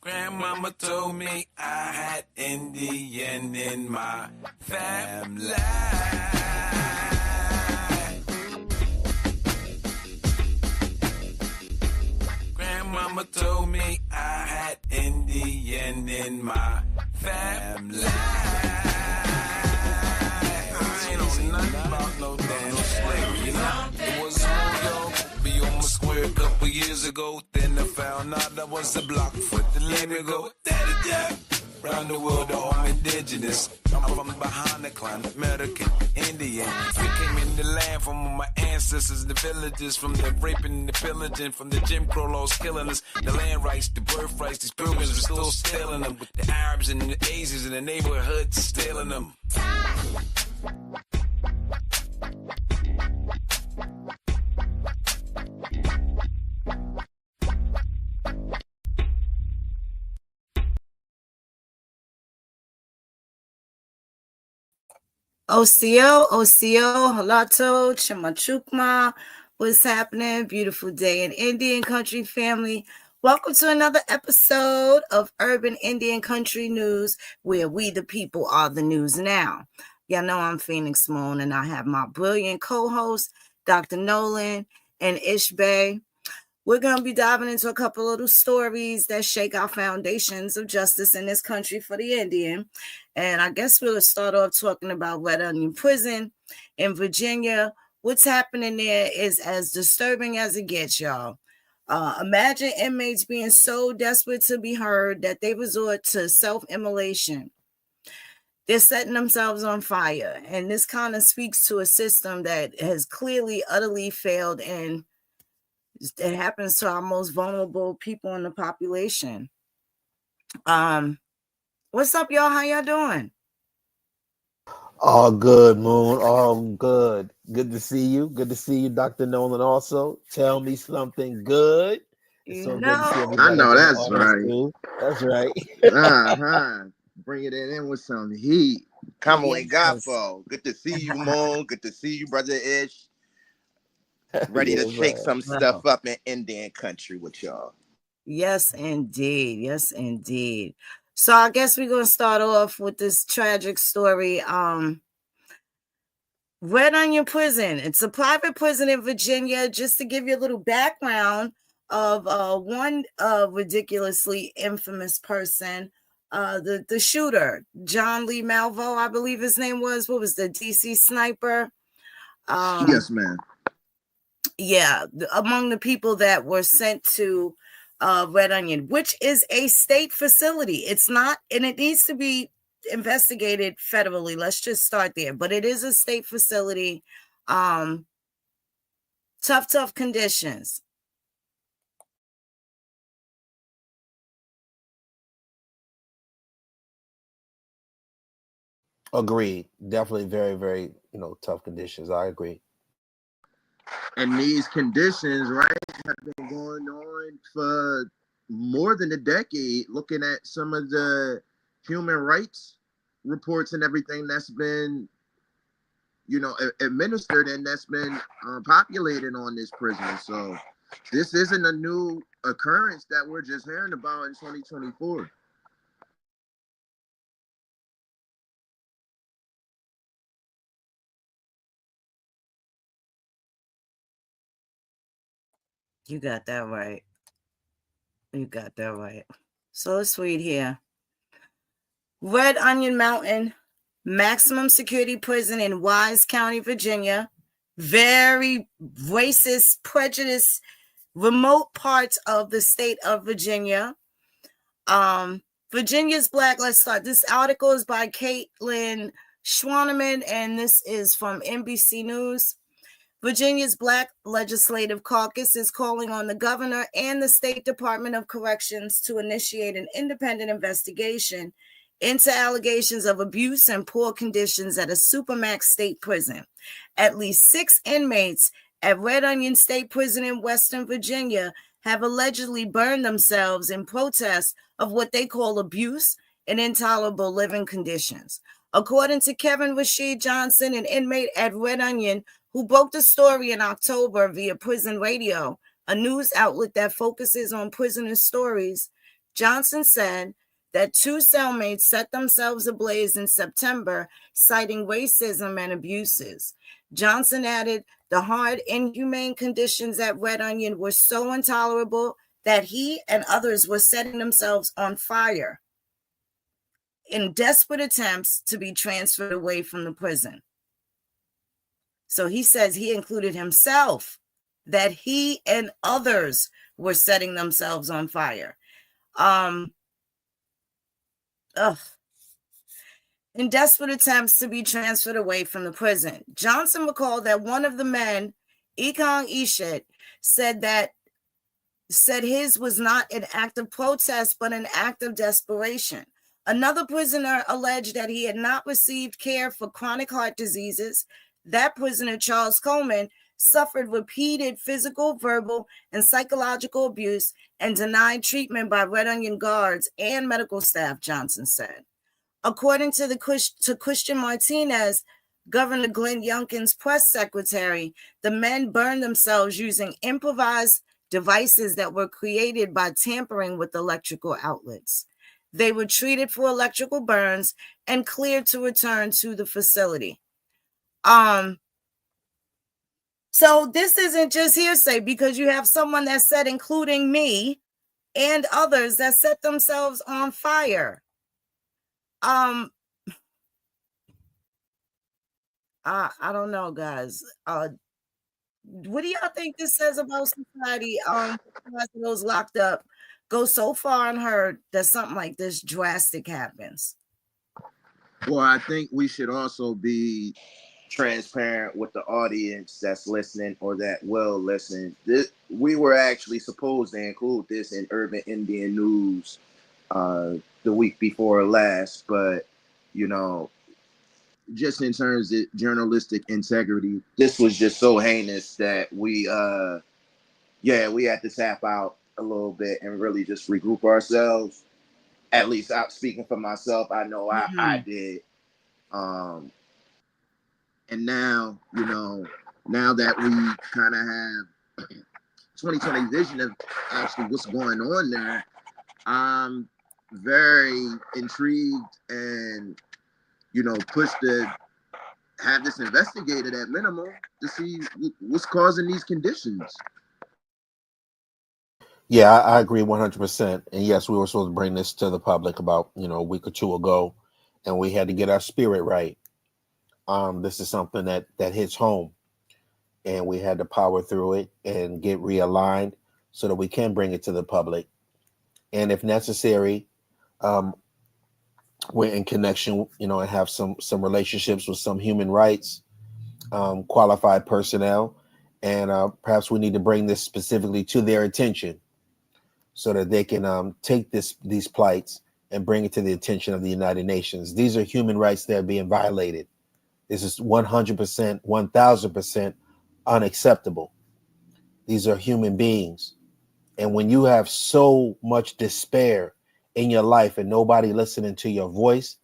Grandmama told me I had Indian in my family. Grandmama told me I had Indian in my family. I ain't know nothing about no damn slavery, you know? It was all be on my square a couple years ago. Then I found out I was a block foot to let me go. Daddy Jack. Round the world, all indigenous. I'm from behind the clan, American Indian. We came in the land from my ancestors, the villages, from the raping and the pillaging, from the Jim Crow laws killing us. The land rights, the birth rights, these pilgrims were still stealing them. With the Arabs and the Asians in the neighborhood stealing them. Osio, Halato, Chimachukma, what's happening? Beautiful day in Indian country, family. Welcome to another episode of Urban Indian Country News, where we the people are the news now. Y'all know I'm Phoenix Moon, and I have my brilliant co-host, Dr. Nolan and Ishmael Bey. We're going to be diving into a couple little stories that shake our foundations of justice in this country for the Indian. And I guess we'll start off talking about Red Onion Prison in Virginia. What's happening there is as disturbing as it gets, y'all. Imagine inmates being so desperate to be heard that they resort to self-immolation. They're setting themselves on fire. And this kind of speaks to a system that has clearly, utterly failed, and it happens to our most vulnerable people in the population. What's up, y'all? How y'all doing? All good, Moon. All good. Good to see you. Good to see you, Dr. Nolan. Also, tell me something good. It's so good to see I know that's right. Too. That's right. Bring it in with some heat. Come away, Gafo. Good to see you, Moon. Good to see you, brother Ish. Ready to shake some stuff up in Indian country with y'all. Yes, indeed. Yes, indeed. So I guess we're going to start off with this tragic story. Red Onion Prison. It's a private prison in Virginia. Just to give you a little background of one ridiculously infamous person, the shooter, John Lee Malvo, I believe his name was. What was the DC sniper? Yes, ma'am. Yeah, among the people that were sent to Red Onion, which is a state facility. It's not, and it needs to be investigated federally. Let's just start there. But it is a state facility. Tough conditions. Agreed. Definitely very, very, tough conditions. I agree. And these conditions, right, have been going on for more than a decade, looking at some of the human rights reports and everything that's been, administered and that's been populated on this prison. So this isn't a new occurrence that we're just hearing about in 2024. You got that right. You got that right. So let's read here. Red Onion Mountain, maximum security prison in Wise County, Virginia. Very racist, prejudice, remote parts of the state of Virginia. Virginia's Black. Let's start. This article is by Caitlin Schwaneman, and this is from NBC News. Virginia's Black Legislative Caucus is calling on the governor and the State Department of Corrections to initiate an independent investigation into allegations of abuse and poor conditions at a Supermax state prison. At least 6 inmates at Red Onion State Prison in Western Virginia have allegedly burned themselves in protest of what they call abuse and intolerable living conditions. According to Kevin Rashid Johnson, an inmate at Red Onion, who broke the story in October via Prison Radio, a news outlet that focuses on prisoner stories, Johnson said that 2 cellmates set themselves ablaze in September, citing racism and abuses. Johnson added the hard, inhumane conditions at Red Onion were so intolerable that he and others were setting themselves on fire in desperate attempts to be transferred away from the prison. So he says he included himself, that he and others were setting themselves on fire. In desperate attempts to be transferred away from the prison. Johnson recalled that one of the men, Ekong Ishit, said his was not an act of protest, but an act of desperation. Another prisoner alleged that he had not received care for chronic heart diseases. That prisoner, Charles Coleman, suffered repeated physical, verbal, and psychological abuse and denied treatment by Red Onion guards and medical staff, Johnson said. According to Christian Martinez, Governor Glenn Youngkin's press secretary, the men burned themselves using improvised devices that were created by tampering with electrical outlets. They were treated for electrical burns and cleared to return to the facility. So this isn't just hearsay, because you have someone that said, including me and others, that set themselves on fire. I don't know, guys. What do y'all think this says about society? Those locked up go so far unheard that something like this drastic happens. Well, I think we should also be transparent with the audience that's listening or that will listen. We were actually supposed to include this in Urban Indian News the week before last, but just in terms of journalistic integrity, this was just so heinous that we had to tap out a little bit and really just regroup ourselves. At least out speaking for myself, I know I did. And now, now that we kind of have 2020 vision of actually what's going on there, I'm very intrigued and, pushed to have this investigated at minimum to see what's causing these conditions. Yeah, I agree 100%. And yes, we were supposed to bring this to the public about, a week or two ago, and we had to get our spirit right. This is something that hits home, and we had to power through it and get realigned so that we can bring it to the public. And if necessary, we're in connection, and have some relationships with some human rights, qualified personnel, and perhaps we need to bring this specifically to their attention so that they can take these plights and bring it to the attention of the United Nations. These are human rights that are being violated. This is 100%, 1000% unacceptable. These are human beings. And when you have so much despair in your life and nobody listening to your voice,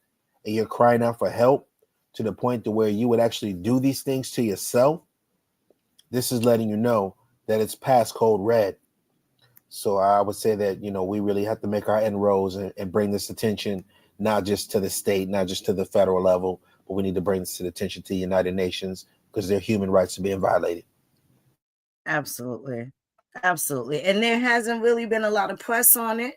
and you're crying out for help to the point to where you would actually do these things to yourself, this is letting you know that it's past code red. So I would say that, we really have to make our inroads and bring this attention, not just to the state, not just to the federal level, but we need to bring this to the attention to the United Nations, because their human rights are being violated. Absolutely. Absolutely. And there hasn't really been a lot of press on it.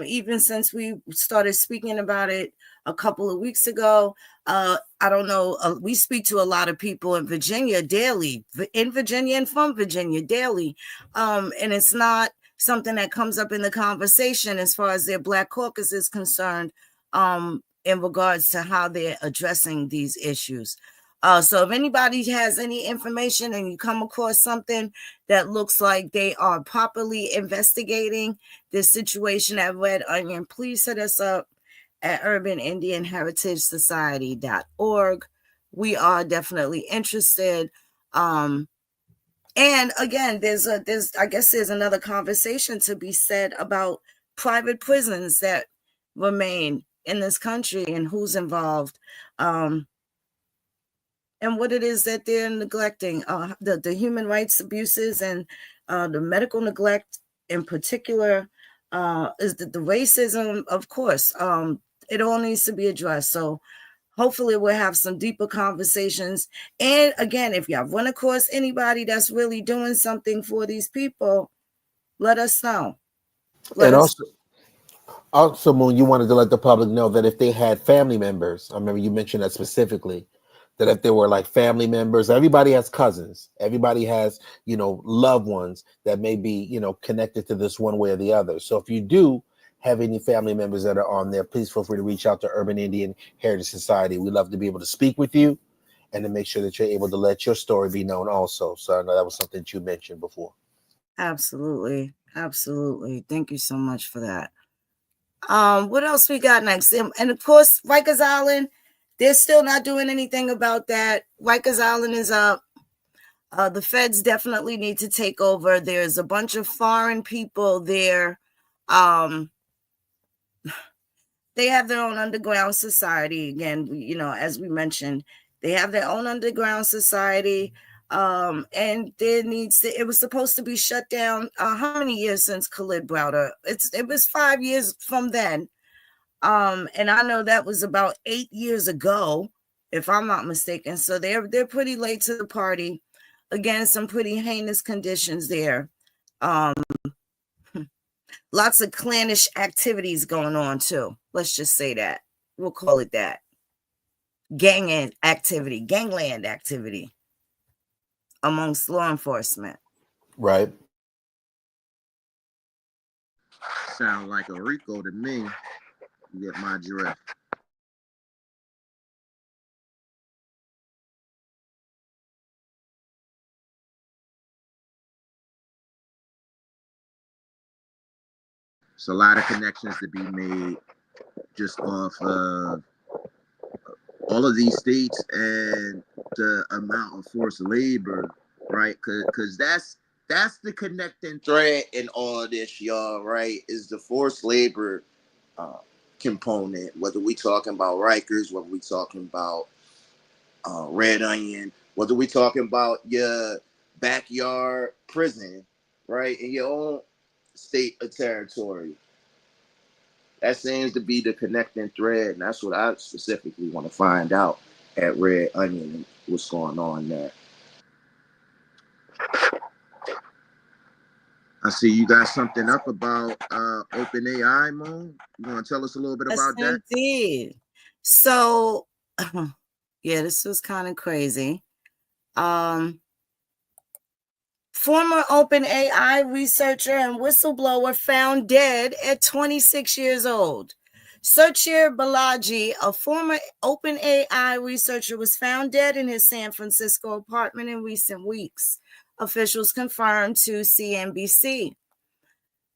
Even since we started speaking about it a couple of weeks ago. I don't know. We speak to a lot of people in Virginia daily, and from Virginia daily. And it's not something that comes up in the conversation as far as their Black caucus is concerned, in regards to how they're addressing these issues. So if anybody has any information and you come across something that looks like they are properly investigating this situation at Red Onion, please hit us up at urbanindianheritagesociety.org. We are definitely interested. And again, there's another conversation to be said about private prisons that remain in this country and who's involved. And what it is that they're neglecting, the human rights abuses and the medical neglect in particular, is the racism, of course. It all needs to be addressed. So hopefully we'll have some deeper conversations. And again, if y'all run across anybody that's really doing something for these people, let us know. And also, Moon, you wanted to let the public know that if they had family members, I remember you mentioned that specifically, that if there were like family members, everybody has cousins, everybody has, loved ones that may be, connected to this one way or the other. So if you do have any family members that are on there, please feel free to reach out to Urban Indian Heritage Society. We'd love to be able to speak with you and to make sure that you're able to let your story be known also. So I know that was something that you mentioned before. Absolutely. Absolutely. Thank you so much for that. What else we got next? And of course, Rikers Island, they're still not doing anything about that. Rikers Island is up. The feds definitely need to take over. There's a bunch of foreign people there. They have their own underground society. Again, as we mentioned, they have their own underground society. And it was supposed to be shut down. How many years since Khalid Browder? It was 5 years from then. And I know that was about 8 years ago, if I'm not mistaken. So they're pretty late to the party. Again, some pretty heinous conditions there. Lots of clannish activities going on too. Let's just say that. We'll call it that. Gangland activity amongst law enforcement. Right. Sound like a Rico to me. You get my giraffe. It's a lot of connections to be made just off of all of these states and the amount of forced labor, right? Because that's the connecting thread in all of this, y'all, right? Is the forced labor component, whether we talking about Rikers, whether we talking about Red Onion, whether we talking about your backyard prison, right, in your own state or territory. That seems to be the connecting thread, and that's what I specifically want to find out at Red Onion and what's going on there. I see you got something up about OpenAI, Moon. You want to tell us a little bit about that? Indeed. So, yeah, this was kind of crazy. Former OpenAI researcher and whistleblower found dead at 26 years old. Suchir Balaji, a former OpenAI researcher, was found dead in his San Francisco apartment in recent weeks, officials confirmed to CNBC.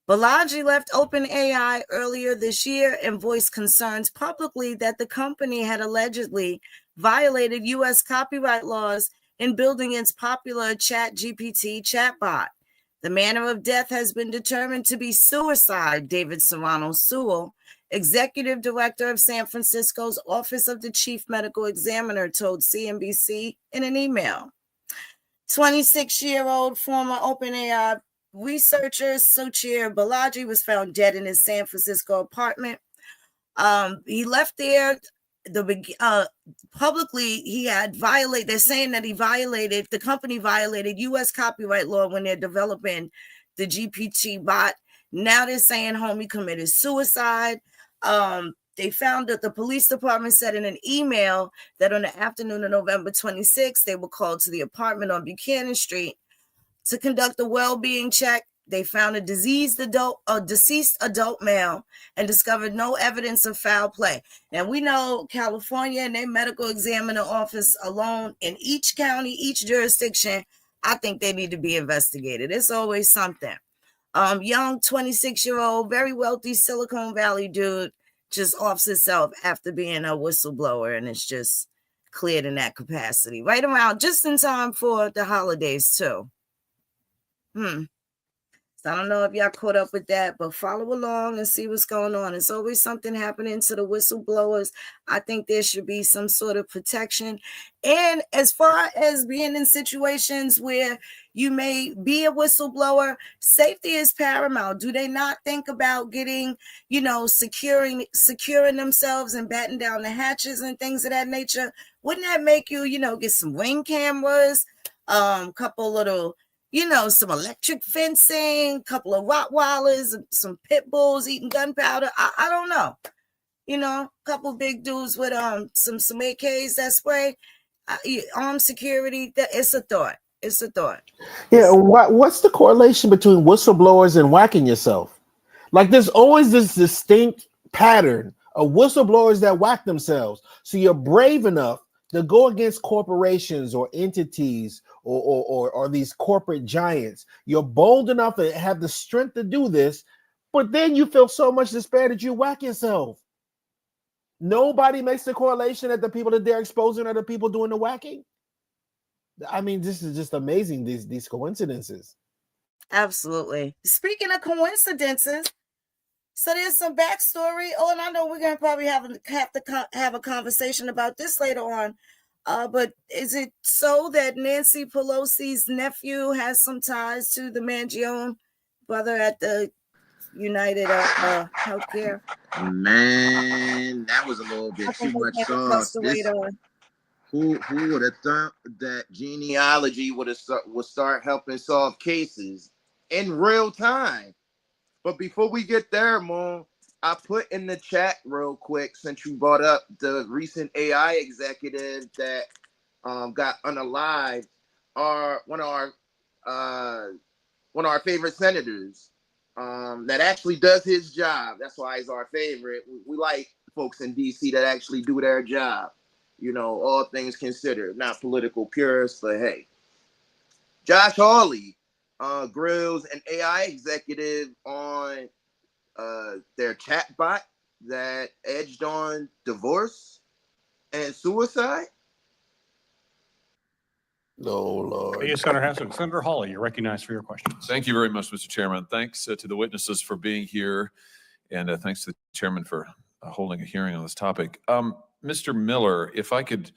Balaji left OpenAI earlier this year and voiced concerns publicly that the company had allegedly violated U.S. copyright laws in building its popular ChatGPT chatbot. The manner of death has been determined to be suicide, David Serrano Sewell, executive director of San Francisco's Office of the Chief Medical Examiner, told CNBC in an email. 26-year-old former OpenAI researcher Suchir Balaji was found dead in his San Francisco apartment. He left there. Publicly, he had violated. They're saying that the company violated U.S. copyright law when they're developing the GPT bot. Now they're saying homie committed suicide. They found that the police department said in an email that on the afternoon of November 26th, they were called to the apartment on Buchanan Street to conduct a well-being check. They found a deceased adult male and discovered no evidence of foul play. Now, we know California and their medical examiner office alone in each county, each jurisdiction, I think they need to be investigated. It's always something. Young 26-year-old, very wealthy Silicon Valley dude just offs himself after being a whistleblower, and it's just cleared in that capacity. Right around just in time for the holidays, too. So I don't know if y'all caught up with that, but follow along and see what's going on. It's always something happening to the whistleblowers. I think there should be some sort of protection. And as far as being in situations where you may be a whistleblower, safety is paramount. Do they not think about getting, securing themselves and batting down the hatches and things of that nature? Wouldn't that make you, get some ring cameras, couple little, some electric fencing, couple of Rottweilers, some pit bulls eating gunpowder. I don't know. Couple big dudes with some AKs that spray, armed security. It's a thought. It's a thought. Yeah, what's the correlation between whistleblowers and whacking yourself? Like, there's always this distinct pattern of whistleblowers that whack themselves. So you're brave enough to go against corporations or entities or these corporate giants. You're bold enough to have the strength to do this, but then you feel so much despair that you whack yourself. Nobody makes the correlation that the people that they're exposing are the people doing the whacking. I mean, this is just amazing, these coincidences. Absolutely. Speaking of coincidences, so there's some backstory. Oh, and I know we're going to probably have to have a conversation about this later on. But is it so that Nancy Pelosi's nephew has some ties to the Mangione brother at the United Healthcare? Man, that was a little bit too much sauce. Who would have thought that genealogy would start helping solve cases in real time? But before we get there, Moon, I put in the chat real quick, since you brought up the recent AI executive that got unalived, one of our favorite senators that actually does his job. That's why he's our favorite. We like folks in DC that actually do their job. All things considered, not political purists, but hey, Josh Hawley grills an AI executive on their chatbot that edged on divorce and suicide. Oh, Lord. Yes, Senator Hassel. Senator Hawley, you're recognized for your questions. Thank you very much, Mr. Chairman. Thanks to the witnesses for being here, and thanks to the chairman for holding a hearing on this topic. Mr. Miller, if I could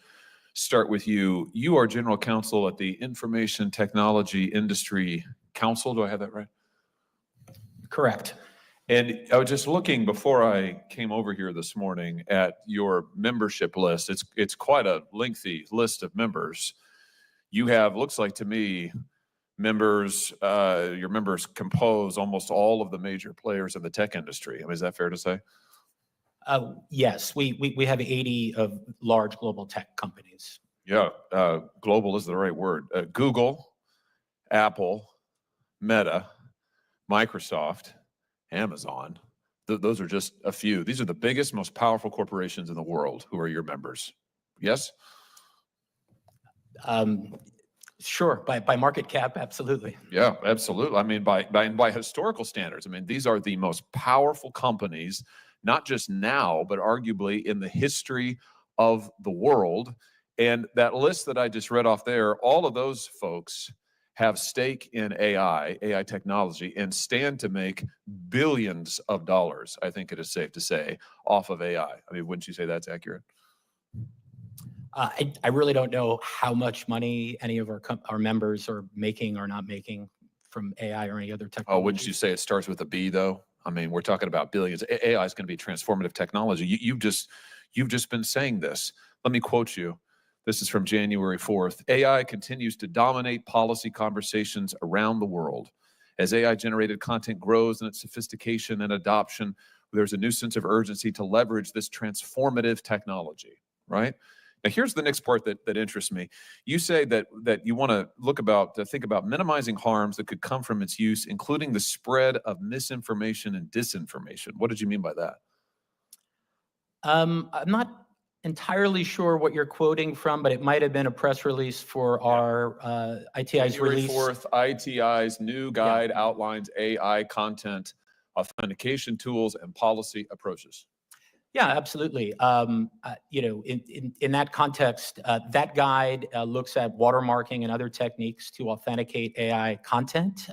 start with you. You are general counsel at the Information Technology Industry Council. Do I have that right? Correct. And I was just looking before I came over here this morning at your membership list. It's quite a lengthy list of members. You have, looks like to me, members, your members compose almost all of the major players in the tech industry. I mean, is that fair to say? Yes, we have 80 of large global tech companies. Yeah, global is the right word. Google, Apple, Meta, Microsoft, Amazon. Those are just a few. These are the biggest, most powerful corporations in the world who are your members. Yes? Sure, by market cap, absolutely. Yeah, absolutely. I mean, by historical standards, I mean, these are the most powerful companies, not just now, but arguably in the history of the world. And that list that I just read off there, all of those folks have stake in AI technology, and stand to make billions of dollars, I think it is safe to say, off of AI. I mean, wouldn't you say that's accurate? I really don't know how much money any of our members are making or not making from AI or any other technology. Oh, wouldn't you say it starts with a B, though? I mean, we're talking about billions. AI is going to be transformative technology. You've just been saying this. Let me quote you. This is from January 4th. AI continues to dominate policy conversations around the world. As AI-generated content grows in its sophistication and adoption, there's a new sense of urgency to leverage this transformative technology, right? Now, here's the next part that interests me. You say that you want to think about minimizing harms that could come from its use, including the spread of misinformation and disinformation. What did you mean by that? I'm not entirely sure what you're quoting from, but it might have been a press release for our ITI's January release. 4th, ITI's new guide outlines AI content, authentication tools, and policy approaches. Yeah, absolutely. You know, in that context, that guide looks at watermarking and other techniques to authenticate AI content.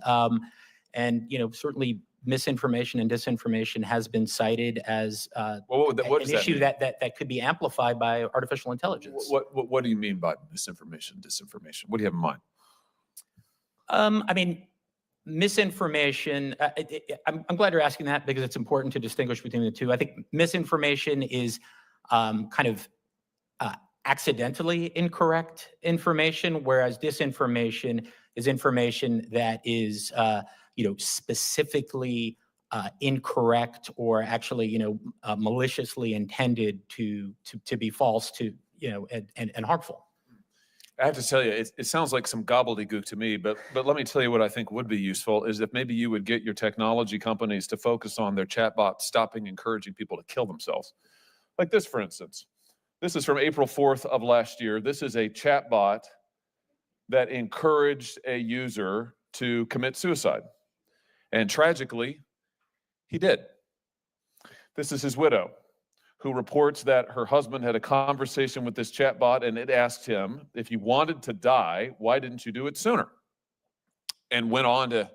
And, certainly misinformation and disinformation has been cited as what an does that issue mean? that could be amplified by artificial intelligence. What do you mean by misinformation, disinformation? What do you have in mind? I mean, misinformation, I'm glad you're asking that because it's important to distinguish between the two. I think misinformation is kind of accidentally incorrect information, whereas disinformation is information that is, specifically incorrect or actually, maliciously intended to be false and harmful. I have to tell you, it sounds like some gobbledygook to me, but let me tell you what I think would be useful is if maybe you would get your technology companies to focus on their chatbots stopping encouraging people to kill themselves. Like this, for instance. This is from April 4th of last year. This is a chatbot that encouraged a user to commit suicide. And tragically, he did. This is his widow, who reports that her husband had a conversation with this chatbot and it asked him, if you wanted to die, why didn't you do it sooner? And went on to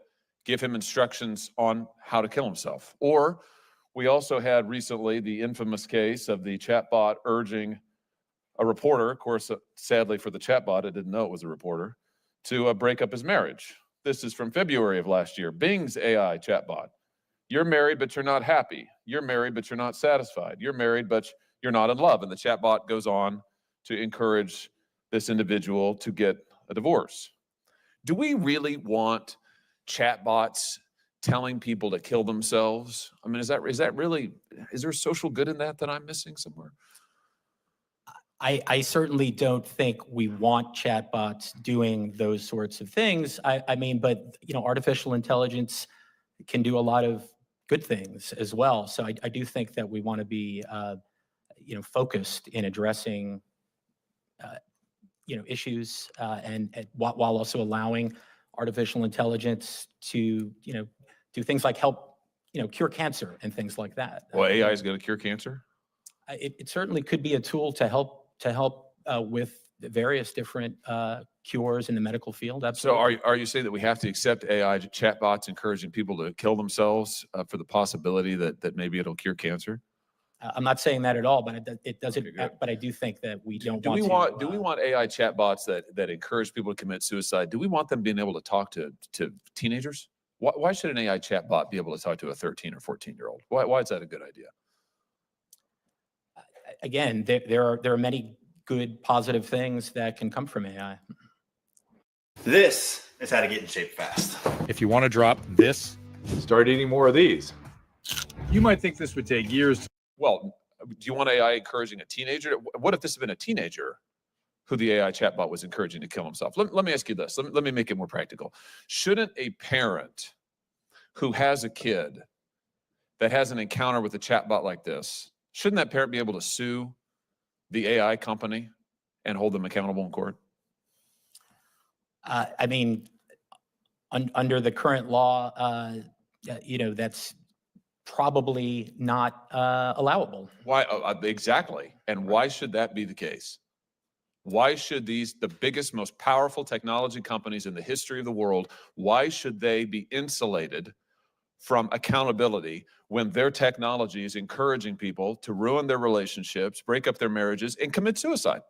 give him instructions on how to kill himself. Or we also had recently the infamous case of the chatbot urging a reporter, of course, sadly for the chatbot, it didn't know it was a reporter, to break up his marriage. This is from February of last year. Bing's AI chatbot. You're married, but you're not happy. You're married, but you're not satisfied. You're married, but you're not in love. And the chatbot goes on to encourage this individual to get a divorce. Do we really want chatbots telling people to kill themselves? I mean, is that really, is there social good in that I'm missing somewhere? I certainly don't think we want chatbots doing those sorts of things. I mean, but artificial intelligence can do a lot of good things as well. So I do think that we want to be, focused in addressing, issues and while also allowing artificial intelligence to, do things like help, cure cancer and things like that. Well, AI is going to cure cancer? It certainly could be a tool to help with the various different cures in the medical field. Absolutely. So are you saying that we have to accept AI chatbots encouraging people to kill themselves for the possibility that maybe it'll cure cancer? I'm not saying that at all, but it doesn't. But I do think that we don't. Do we want AI chatbots that encourage people to commit suicide? Do we want them being able to talk to teenagers? Why should an AI chatbot be able to talk to a 13 or 14-year-old? Why is that a good idea? Again, there are many good, positive things that can come from AI. This is how to get in shape fast. If you want to drop this, start eating more of these. You might think this would take years. Well, do you want AI encouraging a teenager? What if this had been a teenager who the AI chatbot was encouraging to kill himself? Let me ask you this. Let me make it more practical. Shouldn't a parent who has a kid that has an encounter with a chatbot like this, shouldn't that parent be able to sue the AI company and hold them accountable in court? I mean, under the current law, that's probably not allowable. Why? Exactly. And why should that be the case? Why should the biggest, most powerful technology companies in the history of the world, why should they be insulated from accountability when their technology is encouraging people to ruin their relationships, break up their marriages, and commit suicide?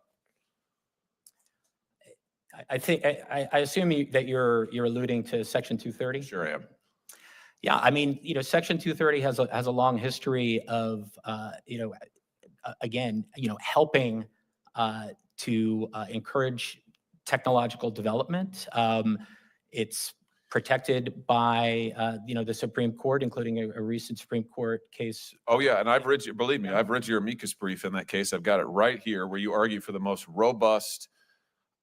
I think I assume that you're alluding to Section 230. Sure am. Yeah, I mean, Section 230 has a long history of helping to encourage technological development. It's protected by the Supreme Court, including a recent Supreme Court case. Oh yeah, and believe me, I've read your amicus brief in that case. I've got it right here where you argue for the most robust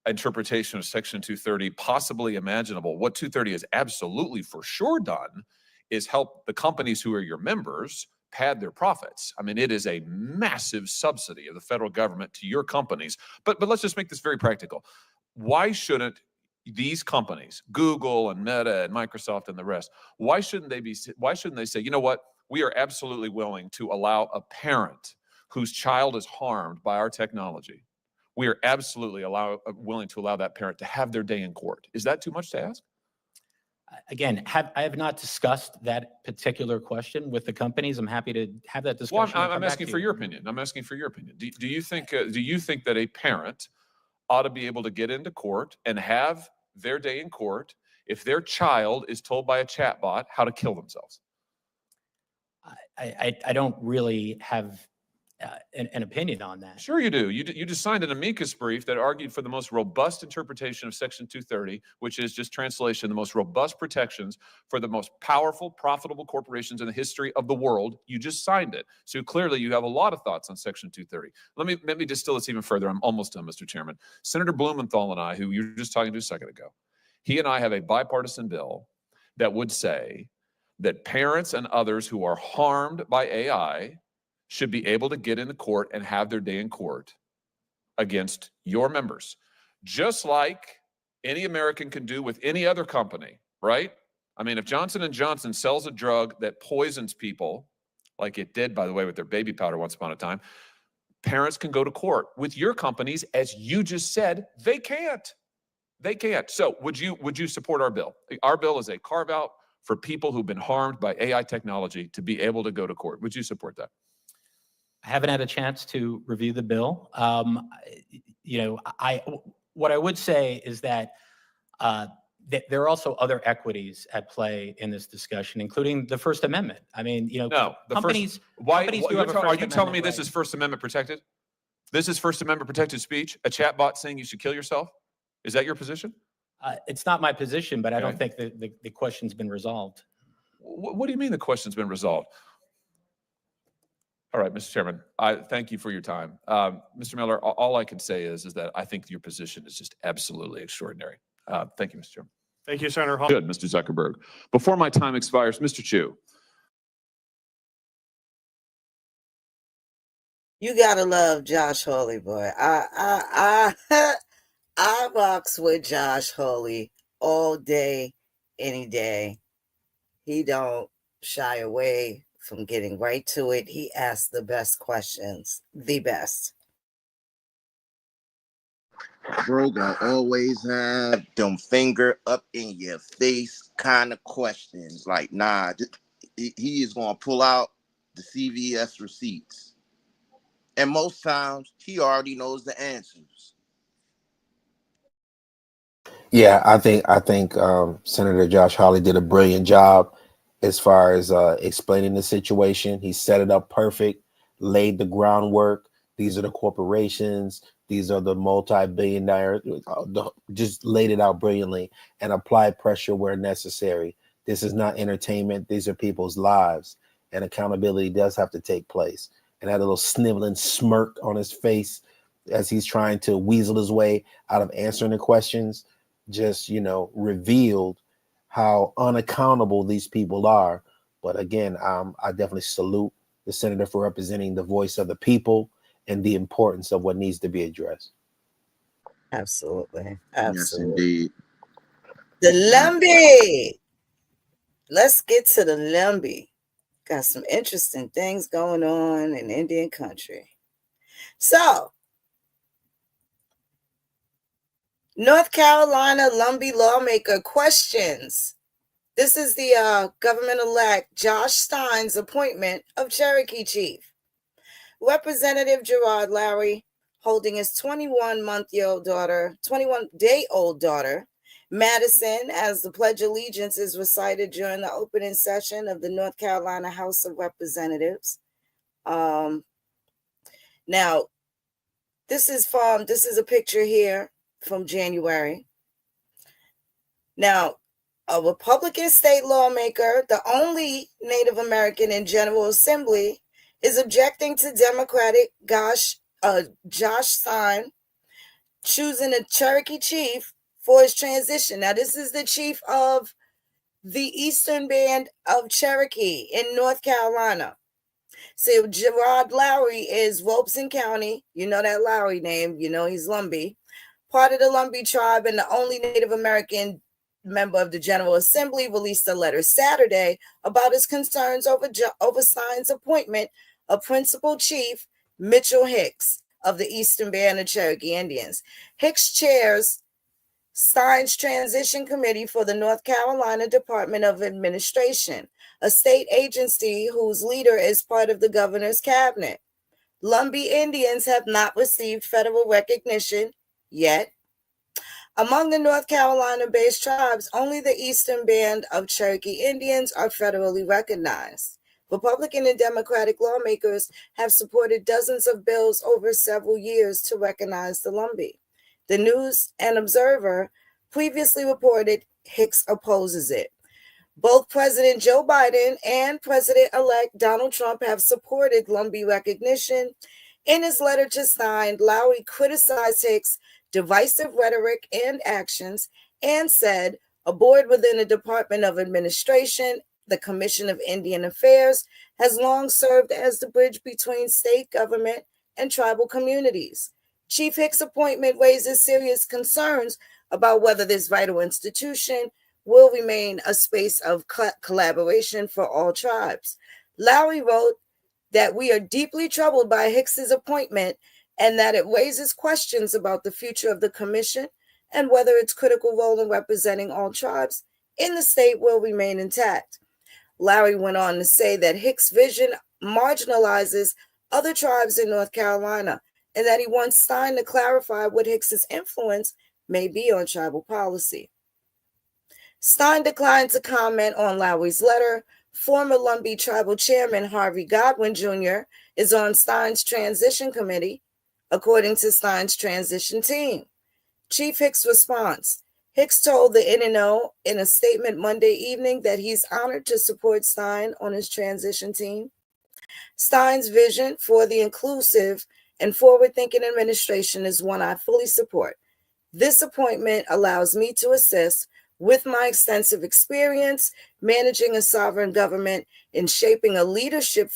interpretation of Section 230 possibly imaginable. What 230 has absolutely for sure done is help the companies who are your members pad their profits. I mean, it is a massive subsidy of the federal government to your companies. But let's just make this very practical. Why shouldn't these companies, Google and Meta and Microsoft and the rest, why shouldn't they say, you know what, we are absolutely willing to allow a parent whose child is harmed by our technology, we are absolutely willing to allow that parent to have their day in court? Is that too much to ask? Again, I have not discussed that particular question with the companies. I'm happy to have that discussion. Well, I'm asking for your opinion. I'm asking for your opinion. Do you think that a parent ought to be able to get into court and have their day in court if their child is told by a chatbot how to kill themselves? I don't really have an opinion on that. Sure you do. You just signed an amicus brief that argued for the most robust interpretation of Section 230, which is just translation, the most robust protections for the most powerful, profitable corporations in the history of the world. You just signed it. So clearly you have a lot of thoughts on Section 230. Let me distill this even further. I'm almost done, Mr. Chairman. Senator Blumenthal and I, who you were just talking to a second ago, he and I have a bipartisan bill that would say that parents and others who are harmed by AI should be able to get into court and have their day in court against your members, just like any American can do with any other company, right? I mean, if Johnson & Johnson sells a drug that poisons people, like it did, by the way, with their baby powder once upon a time, parents can go to court. With your companies, as you just said, they can't. They can't. So would you support our bill? Our bill is a carve-out for people who've been harmed by AI technology to be able to go to court. Would you support that? I haven't had a chance to review the bill. What I would say is that there are also other equities at play in this discussion, including the First Amendment. I mean, companies. Are you telling me this is First Amendment protected? This is First Amendment protected speech? A chatbot saying you should kill yourself? Is that your position? It's not my position, but I don't think the question's been resolved. What do you mean the question's been resolved? All right, Mr. Chairman, I thank you for your time. Mr. Miller, all I can say is that I think your position is just absolutely extraordinary. Thank you, Mr. Chairman. Thank you, Senator Hall. Good, Mr. Zuckerberg. Before my time expires, Mr. Chu. You gotta love Josh Hawley, boy. I box with Josh Hawley all day, any day. He don't shy away from getting right to it. He asks the best questions, the best. Bro gonna always have them finger up in your face kind of questions. Like, nah, he is gonna pull out the CVS receipts. And most times he already knows the answers. Yeah, I think Senator Josh Hawley did a brilliant job as far as explaining the situation. He set it up perfect, laid the groundwork. These are the corporations. These are the multi-billion-dollar, just laid it out brilliantly and applied pressure where necessary. This is not entertainment. These are people's lives, and accountability does have to take place. And that little sniveling smirk on his face as he's trying to weasel his way out of answering the questions just, revealed how unaccountable these people are. But again, I definitely salute the senator for representing the voice of the people and the importance of what needs to be addressed. Absolutely. Yes, indeed. The Lumbee. Let's get to the Lumbee. Got some interesting things going on in Indian country. So, North Carolina Lumbee lawmaker questions. This is the governor-elect Josh Stein's appointment of Cherokee chief. Representative Jarrod Lowery, holding his 21-day-old daughter, Madison, as the Pledge of Allegiance is recited during the opening session of the North Carolina House of Representatives. Now, this is a picture here from January. Now, a Republican state lawmaker, the only Native American in General Assembly, is objecting to Democratic Josh Stein choosing a Cherokee chief for his transition. Now, this is the chief of the Eastern Band of Cherokee in North Carolina. So Jarrod Lowery is Robeson County. You know that Lowery name. You know he's Lumbee. Part of the Lumbee tribe and the only Native American member of the General Assembly released a letter Saturday about his concerns over Stein's appointment of Principal Chief Michell Hicks of the Eastern Band of Cherokee Indians. Hicks chairs Stein's Transition Committee for the North Carolina Department of Administration, a state agency whose leader is part of the governor's cabinet. Lumbee Indians have not received federal recognition yet. Among the North Carolina-based tribes, only the Eastern Band of Cherokee Indians are federally recognized. Republican and Democratic lawmakers have supported dozens of bills over several years to recognize the Lumbee. The News and Observer previously reported Hicks opposes it. Both President Joe Biden and President-elect Donald Trump have supported Lumbee recognition. In his letter to Stein, Lowery criticized Hicks' divisive rhetoric and actions and said a board within the Department of Administration, the Commission of Indian Affairs, has long served as the bridge between state government and tribal communities. Chief Hicks' appointment raises serious concerns about whether this vital institution will remain a space of collaboration for all tribes. Lowery wrote that we are deeply troubled by Hicks's appointment and that it raises questions about the future of the commission and whether its critical role in representing all tribes in the state will remain intact. Lowery went on to say that Hicks' vision marginalizes other tribes in North Carolina and that he wants Stein to clarify what Hicks's influence may be on tribal policy. Stein declined to comment on Lowery's letter. Former Lumbee Tribal Chairman Harvey Godwin Jr. is on Stein's Transition Committee, according to Stein's transition team. Chief Hicks' response. Hicks told the NNO in a statement Monday evening that he's honored to support Stein on his transition team. Stein's vision for the inclusive and forward-thinking administration is one I fully support. This appointment allows me to assist with my extensive experience managing a sovereign government in shaping a leadership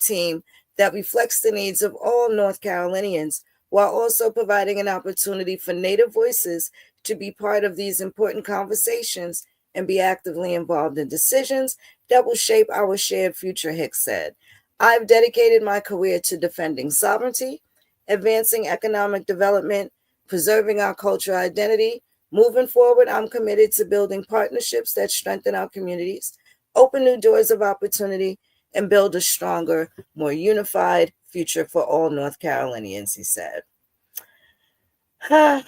team that reflects the needs of all North Carolinians, while also providing an opportunity for Native voices to be part of these important conversations and be actively involved in decisions that will shape our shared future, Hicks said. I've dedicated my career to defending sovereignty, advancing economic development, preserving our cultural identity. Moving forward, I'm committed to building partnerships that strengthen our communities, open new doors of opportunity, and build a stronger, more unified future for all North Carolinians, he said. How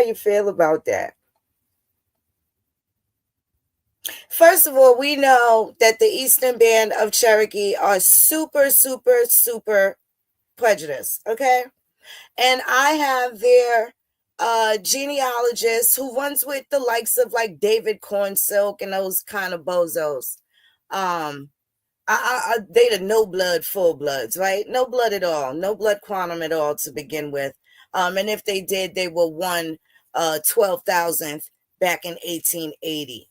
you feel about that? First of all, we know that the Eastern Band of Cherokee are super, super, super prejudiced, okay? And I have their genealogist who runs with the likes of like David Cornsilk and those kind of bozos. They the no blood, full bloods, right? No blood at all, no blood quantum at all to begin with. And if they did, they were 1/12,000th back in 1880.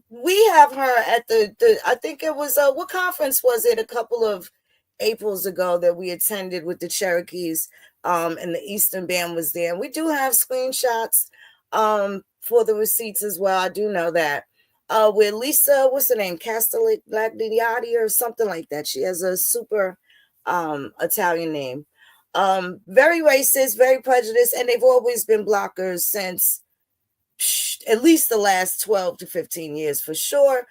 We have her at the I think it was what conference was it a couple of Aprils ago that we attended with the Cherokees, and the Eastern Band was there. And we do have screenshots for the receipts as well. I do know that. With Lisa, what's her name? Castelliati or something like that. She has a super Italian name. Very racist, very prejudiced, and they've always been blockers since at least the last 12 to 15 years for sure.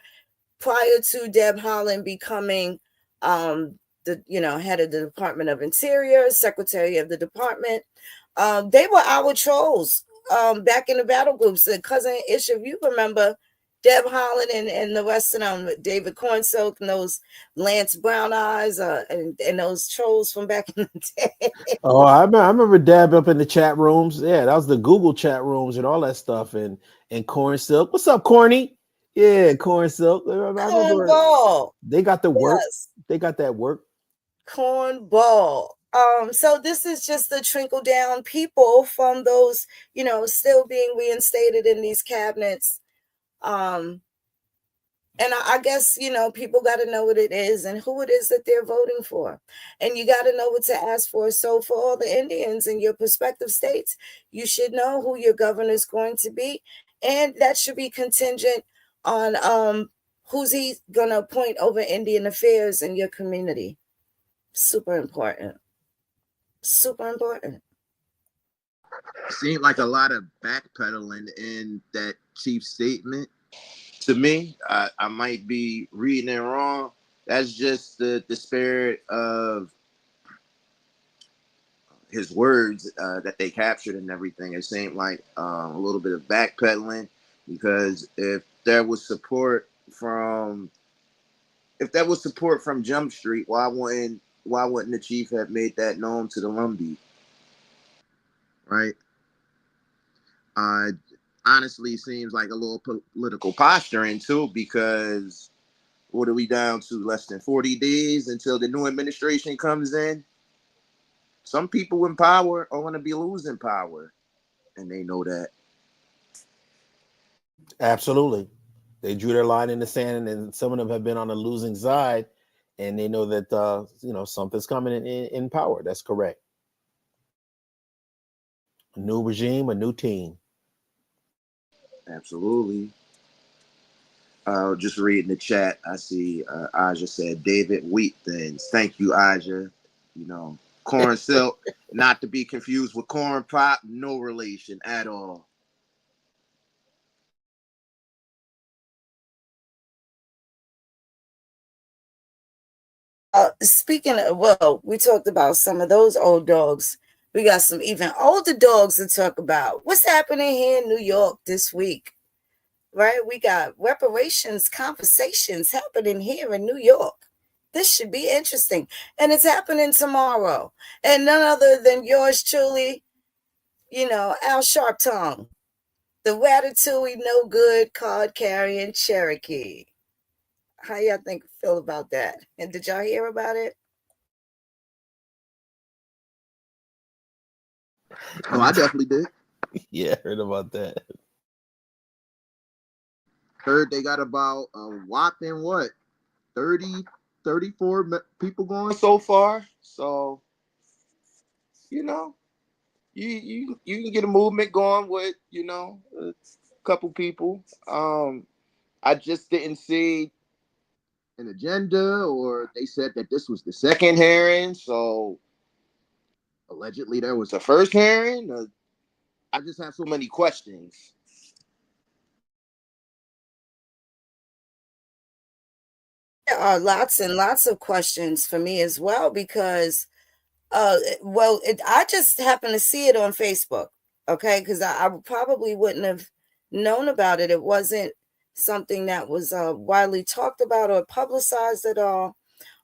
Prior to Deb Haaland becoming the head of the Department of Interior, secretary of the department, they were our trolls back in the battle groups. And Cousin Ish, if you remember, Deb Haaland and the rest of them, David Cornsilk and those Lance Brown Eyes and those trolls from back in the day. Oh, I remember Deb up in the chat rooms. Yeah, that was the Google chat rooms and all that stuff. And Cornsilk. What's up, Corny? Yeah, Cornsilk. Cornball. They got the work. Yes. They got that work. Cornball. So this is just the trickle down people from those, still being reinstated in these cabinets. And I guess, people got to know what it is and who it is that they're voting for. And you got to know what to ask for. So for all the Indians in your prospective states, you should know who your governor is going to be. And that should be contingent on who's he going to appoint over Indian affairs in your community. Super important. Super important. seemed like a lot of backpedaling in that chief statement. To me, I might be reading it wrong. That's just the spirit of his words that they captured and everything. It seemed like a little bit of backpedaling, because if there was support from Jump Street, why wouldn't the chief have made that known to the Lumbee? Right? Honestly, seems like a little political posturing too, because what are we down to? Less than 40 days until the new administration comes in. Some people in power are going to be losing power, and they know that. Absolutely. They drew their line in the sand, and some of them have been on the losing side, and they know that something's coming in power. That's correct. A new regime, a new team. Absolutely. Just reading the chat, I see Aja said David Wheat thins. Thank you, Aja. Corn silk, not to be confused with corn pop, no relation at all. Speaking of, well, we talked about some of those old dogs. We got some even older dogs to talk about. What's happening here in New York this week? Right? We got reparations conversations happening here in New York. This should be interesting. And it's happening tomorrow. And none other than yours truly, Al Sharpton, the Ratatouille no good card carrying Cherokee. How y'all feel about that? And did y'all hear about it? Oh, I definitely did. Yeah, heard about that. Heard they got about a whopping 30, 34 people going so far. So, you can get a movement going with, a couple people. I just didn't see an agenda, or they said that this was the second hearing. So allegedly there was a first hearing. I just have so many questions. There are lots and lots of questions for me as well, because I just happened to see it on Facebook, okay, because I probably wouldn't have known about it. It wasn't something that was widely talked about or publicized at all.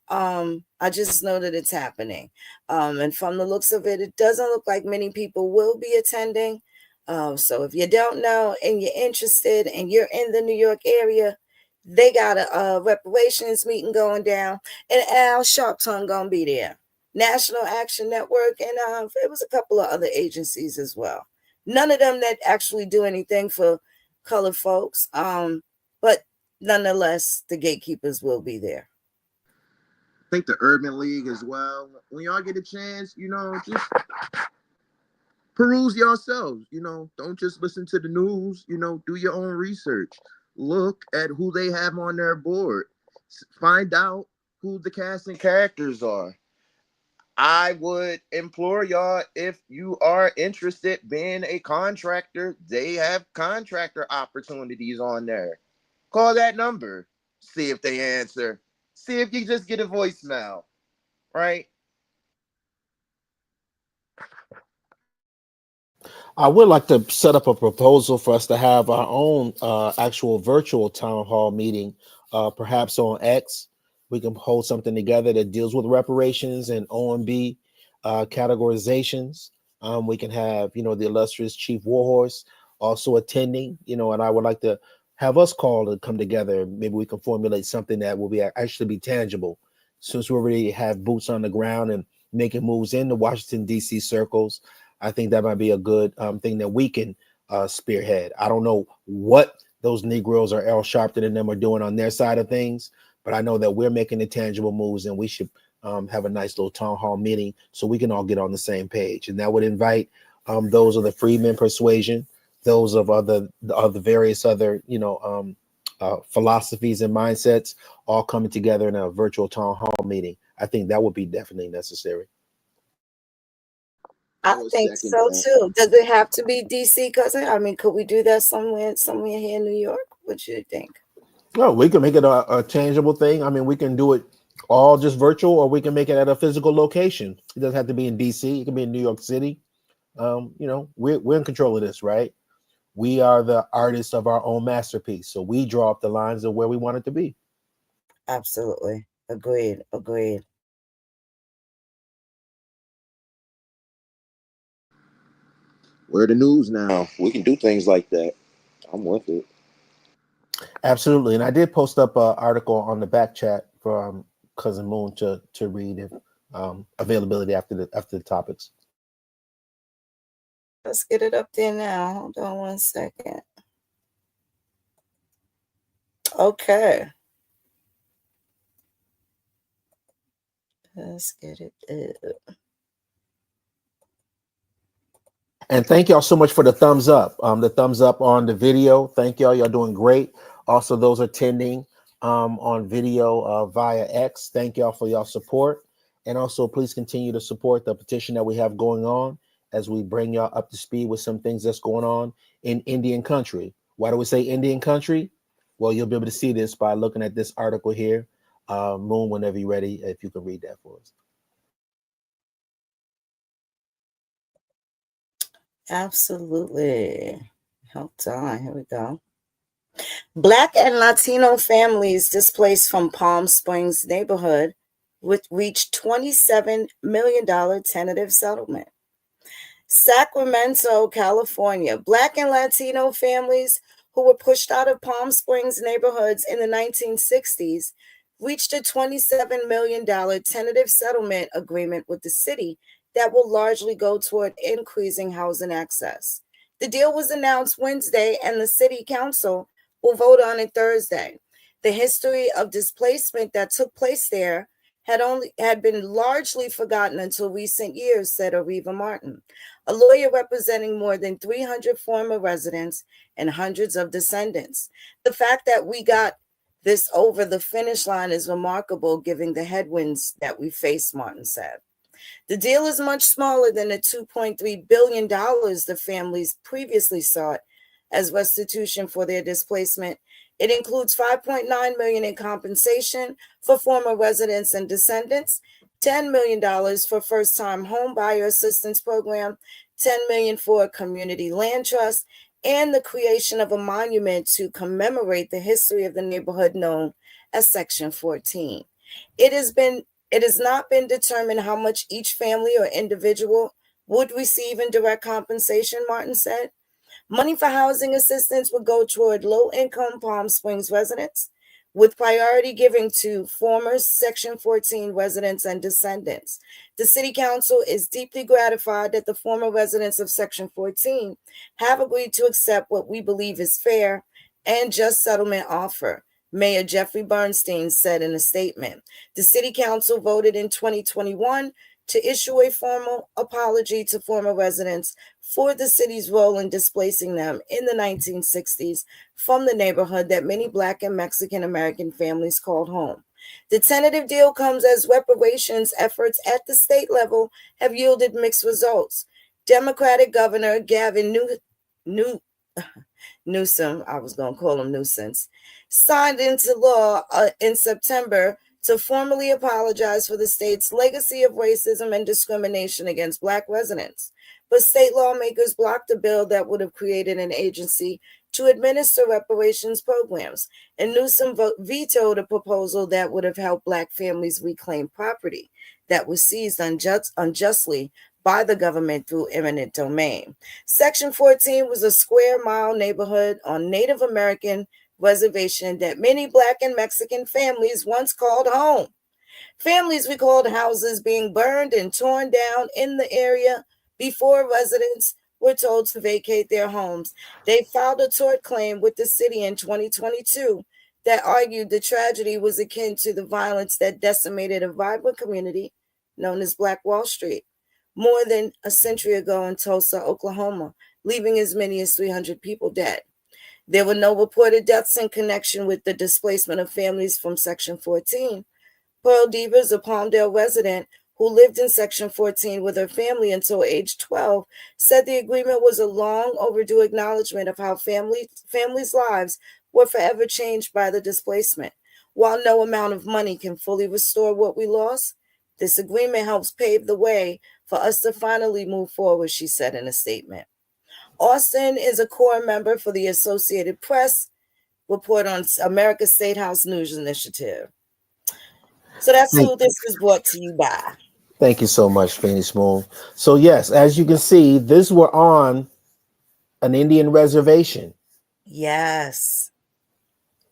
I just know that it's happening. And from the looks of it, it doesn't look like many people will be attending. So if you don't know and you're interested and you're in the New York area, they got a reparations meeting going down, and Al Sharpton gonna be there. National Action Network, and it was a couple of other agencies as well. None of them that actually do anything for colored folks. But nonetheless, the gatekeepers will be there. I think the Urban League as well. When y'all get a chance, just peruse yourselves. Don't just listen to the news. Do your own research. Look at who they have on their board. Find out who the cast and characters are. I would implore y'all, if you are interested being a contractor, they have contractor opportunities on there. Call that number. See if they answer. See if you just get a voicemail. Right? I would like to set up a proposal for us to have our own actual virtual town hall meeting, perhaps on X. We can hold something together that deals with reparations and OMB categorizations. We can have, the illustrious Chief Warhorse also attending, and I would like to have us call and come together. Maybe we can formulate something that will actually be tangible, since we already have boots on the ground and making moves in the Washington, D.C. circles. I think that might be a good thing that we can spearhead. I don't know what those Negroes or Al Sharpton and them are doing on their side of things, but I know that we're making the tangible moves, and we should have a nice little town hall meeting so we can all get on the same page. And that would invite those of the Freedmen persuasion, those of the various other, philosophies and mindsets, all coming together in a virtual town hall meeting. I think that would be definitely necessary. I would think second so that. too. Does it have to be DC, cousin? I mean, could we do that somewhere here in New York? What do you think? No, we can make it a changeable thing. I mean, we can do it all just virtual, or we can make it at a physical location. It doesn't have to be in DC. It can be in New York City. We're in control of this, right? We are the artists of our own masterpiece, so we draw up the lines of where we want it to be. Absolutely. Agreed. We're the news now. We can do things like that. I'm with it. Absolutely, and I did post up an article on the back chat for Cousin Moon to read if availability after the topics. Let's get it up there now. Hold on 1 second. Okay. Let's get it up. And thank y'all so much for the thumbs up. The thumbs up on the video. Thank y'all. Y'all doing great. Also, those attending on video via X. Thank y'all for y'all support. And also, please continue to support the petition that we have going on as we bring y'all up to speed with some things that's going on in Indian country. Why do we say Indian country? Well, you'll be able to see this by looking at this article here. Moon, whenever you're ready, if you can read that for us. Absolutely. Hold on. Here we go. Black and Latino families displaced from Palm Springs neighborhood reached $27 million tentative settlement. Sacramento, California. Black and Latino families who were pushed out of Palm Springs neighborhoods in the 1960s reached a $27 million tentative settlement agreement with the city that will largely go toward increasing housing access. The deal was announced Wednesday, and the city council will vote on it Thursday. The history of displacement that took place there had been largely forgotten until recent years, said Ariva Martin, a lawyer representing more than 300 former residents and hundreds of descendants. The fact that we got this over the finish line is remarkable, given the headwinds that we face, Martin said. The deal is much smaller than the $2.3 billion the families previously sought as restitution for their displacement. It includes $5.9 million in compensation for former residents and descendants, $10 million for first-time home buyer assistance program, $10 million for a community land trust, and the creation of a monument to commemorate the history of the neighborhood known as Section 14. It has not been determined how much each family or individual would receive in direct compensation, Martin said. Money for housing assistance would go toward low-income Palm Springs residents, with priority given to former Section 14 residents and descendants. The City Council is deeply gratified that the former residents of Section 14 have agreed to accept what we believe is fair and just settlement offer, Mayor Jeffrey Bernstein said in a statement. The City Council voted in 2021 to issue a formal apology to former residents for the city's role in displacing them in the 1960s from the neighborhood that many Black and Mexican American families called home. The tentative deal comes as reparations efforts at the state level have yielded mixed results. Democratic Governor Gavin Newsom, I was going to call him Nuisance, signed into law in September to formally apologize for the state's legacy of racism and discrimination against Black residents. But state lawmakers blocked a bill that would have created an agency to administer reparations programs, and Newsom vetoed a proposal that would have helped Black families reclaim property that was seized unjustly by the government through eminent domain. Section 14 was a square-mile neighborhood on Native American reservation that many Black and Mexican families once called home. Families recalled houses being burned and torn down in the area before residents were told to vacate their homes. They filed a tort claim with the city in 2022 that argued the tragedy was akin to the violence that decimated a vibrant community known as Black Wall Street more than a century ago in Tulsa, Oklahoma, leaving as many as 300 people dead. There were no reported deaths in connection with the displacement of families from Section 14. Pearl Devers, a Palmdale resident who lived in Section 14 with her family until age 12, said the agreement was a long overdue acknowledgement of how families' lives were forever changed by the displacement. While no amount of money can fully restore what we lost, this agreement helps pave the way for us to finally move forward, she said in a statement. Austin is a core member for the Associated Press report on America's State House News Initiative. So that's who this was brought to you by. Thank you so much, Phoenix Moon. So yes, as you can see, this were on an Indian reservation. Yes.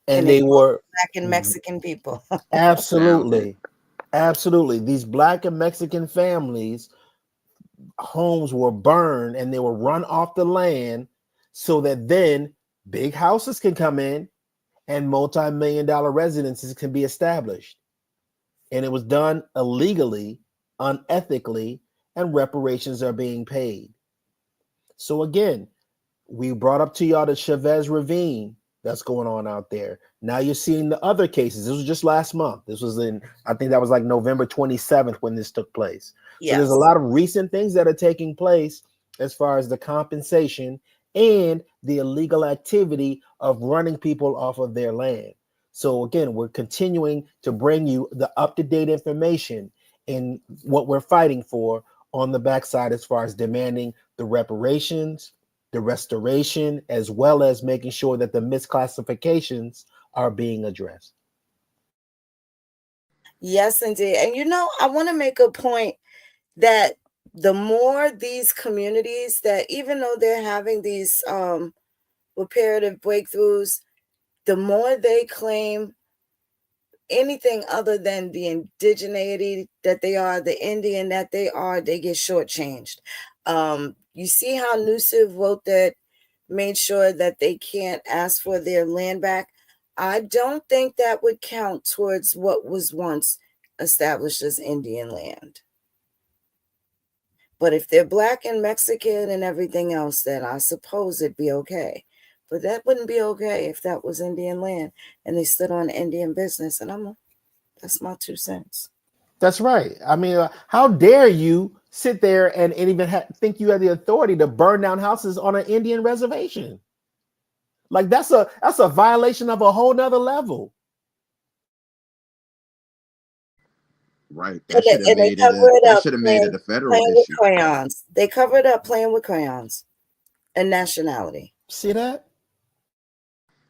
And they were Black and Mexican people. Absolutely. These Black and Mexican families, homes were burned and they were run off the land so that then big houses can come in and multi-million-dollar residences can be established. And it was done illegally, unethically, and reparations are being paid. So again, we brought up to y'all the Chavez Ravine that's going on out there. Now you're seeing the other cases. This was just last month. This was I think that was like November 27th when this took place. Yes. So there's a lot of recent things that are taking place as far as the compensation and the illegal activity of running people off of their land. So again, we're continuing to bring you the up-to-date information in what we're fighting for on the backside as far as demanding the reparations, the restoration, as well as making sure that the misclassifications are being addressed. Yes, indeed. And I want to make a point that the more these communities that, even though they're having these reparative breakthroughs, the more they claim anything other than the indigeneity that they are, the Indian that they are, they get shortchanged. You see how Newsiv wrote that, made sure that they can't ask for their land back. I don't think that would count towards what was once established as Indian land. But if they're Black and Mexican and everything else, then I suppose it'd be okay. But that wouldn't be okay if that was Indian land and they stood on Indian business. And that's my 2 cents. That's right. I mean, how dare you sit there and even think you have the authority to burn down houses on an Indian reservation? Like that's a violation of a whole nother level. Right. That should have made it a federal issue. With crayons. They cover it up playing with crayons and nationality. See that?